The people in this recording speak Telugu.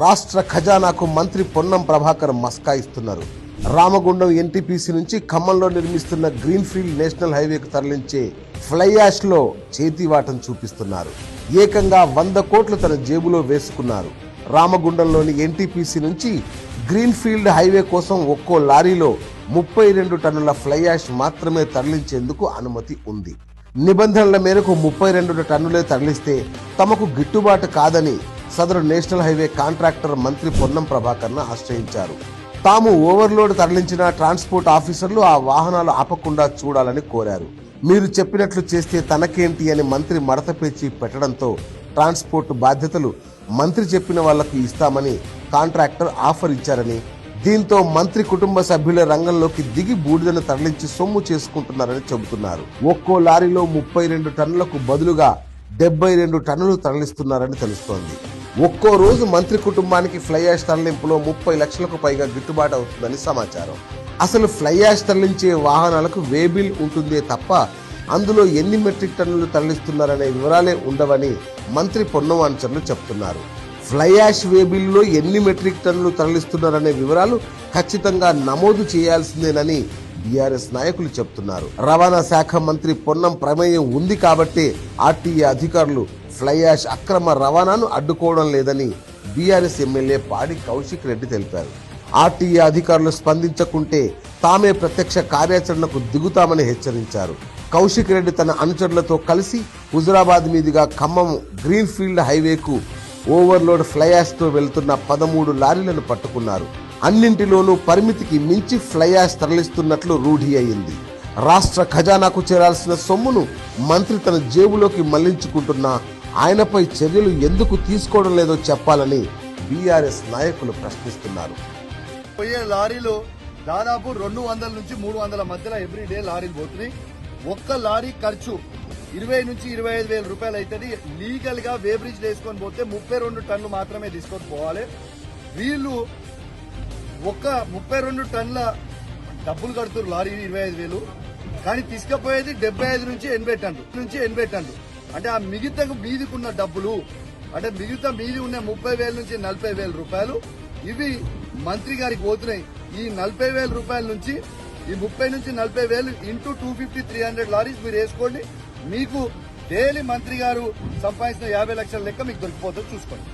రాష్ట్ర ఖజానాకు మంత్రి పొన్నం ప్రభాకర్ మస్కా ఇస్తున్నారు. రామగుండం ఎన్టీపీసీ నుంచి ఖమ్మంలో నిర్మిస్తున్న గ్రీన్ఫీల్డ్ నేషనల్ హైవేకు తరలించే ఫ్లై యాష్ లో చేతివాటం చూపిస్తున్నారు. ఏకంగా 100 కోట్లు తన జేబులో వేసుకున్నారు. రామగుండంలోని ఎన్టీపీసీ నుంచి గ్రీన్ఫీల్డ్ హైవే కోసం ఒక్కో లారీలో 32 టన్నుల ఫ్లై యాష్ మాత్రమే తరలించేందుకు అనుమతి ఉంది. నిబంధనల మేరకు 32 టన్నులే తరలిస్తే తమకు గిట్టుబాటు కాదని సదరు నేషనల్ హైవే కాంట్రాక్టర్ మంత్రి పొన్నం ప్రభాకర్ను ఆశ్రయించారు. తాము ఓవర్లోడ్ తరలించిన ట్రాన్స్పోర్ట్ ఆఫీసర్లు ఆ వాహనాలు ఆపకుండా చూడాలని కోరారు. మీరు చెప్పినట్లు చేస్తే తనకేంటి అని మంత్రి మడతపేచి పెట్టడంతో ట్రాన్స్పోర్ట్ బాధ్యతలు మంత్రి చెప్పిన వాళ్లకు ఇస్తామని కాంట్రాక్టర్ ఆఫర్ ఇచ్చారని, దీంతో మంత్రి కుటుంబ సభ్యుల రంగంలోకి దిగి బూడిదను తరలించి సొమ్ము చేసుకుంటున్నారని చెబుతున్నారు. ఒక్కో లారీలో 32 టన్నులకు బదులుగా 72 టన్నులు తరలిస్తున్నారని తెలుస్తోంది. ఒక్కో రోజు మంత్రి కుటుంబానికి ఫ్లై యాష్ తరలింపులో 30 లక్షలకు పైగా గిట్టుబాటు అవుతుందని సమాచారం. అసలు ఫ్లై యాష్ తరలించే వాహనాలకు వేబిల్ ఉంటుందే తప్ప అందులో ఎన్ని మెట్రిక్ టన్నులు తరలిస్తున్నారనే వివరాలే ఉండవని మంత్రి పొన్నం అనుచరులు చెప్తున్నారు. ఫ్లై యాష్ వేబిల్లో ఎన్ని మెట్రిక్ టన్నులు తరలిస్తున్నారనే వివరాలు ఖచ్చితంగా నమోదు చేయాల్సిందేనని బీఆర్ఎస్ నాయకులు చెప్తున్నారు. రవాణా శాఖ మంత్రి పొన్నం ప్రమేయం ఉంది కాబట్టే ఆర్టీఏ అధికారులు ఫ్లై యాష్ అక్రమ రవాణాను అడ్డుకోవడం లేదని బీఆర్ఎస్ ఎమ్మెల్యే పాడి కౌశిక్ రెడ్డి తెలిపారు. ఆర్టీఏ అధికారులు స్పందించకుంటే తామే ప్రత్యక్ష కార్యాచరణకు దిగుతామని హెచ్చరించారు. కౌశిక్ రెడ్డి తన అనుచరులతో కలిసి హుజురాబాద్ మీదుగా ఖమ్మం గ్రీన్ఫీల్డ్ హైవేకు ఓవర్లోడ్ ఫ్లై యాష్ తో వెళ్తున్న 13 లారీలను పట్టుకున్నారు. అన్నింటిలోనూ పరిమితికి మించి ఫ్లై యాష్ తరలిస్తున్నట్లు రూఢి అయింది. రాష్ట్ర ఖజానాకు చేరాల్సిన సొమ్మును మంత్రి తన జేబులోకి మళ్లించుకుంటున్నా ఆయనపై చర్యలు ఎందుకు తీసుకోవడం లేదో చెప్పాలని బీఆర్ఎస్ నాయకులు ప్రశ్నిస్తున్నారు. పోయే లారీలు దాదాపు 200 నుంచి 300 మధ్యలో ఎవ్రీడే లారీలు పోతున్నాయి. ఒక్క లారీ ఖర్చు 20 నుంచి 25 వేల రూపాయలు అవుతుంది. లీగల్ గా వేబ్రిడ్జ్ వేసుకొని పోతే 32 టన్నులు మాత్రమే తీసుకొని పోవాలి. వీళ్ళు ఒక్క 32 టన్నుల డబ్బులు కడుతున్నారు లారీ 25 వేలు, కానీ తీసుకుపోయేది 75 నుంచి 80 టన్నులు. అంటే ఆ మిగతా మీదికున్న డబ్బులు అంటే మీది ఉన్న 30 వేల నుంచి 40 వేల రూపాయలు ఇవి మంత్రి గారికి పోతున్నాయి. ఈ 40 వేల రూపాయల నుంచి ఈ 30 నుంచి 40 వేలు ఇంటూ 250, 300 లారీస్ మీరు వేసుకోండి. మీకు డైలీ మంత్రి గారు సంపాదించిన 50 లక్షల లెక్క మీకు దొరికిపోతుంది, చూసుకోండి.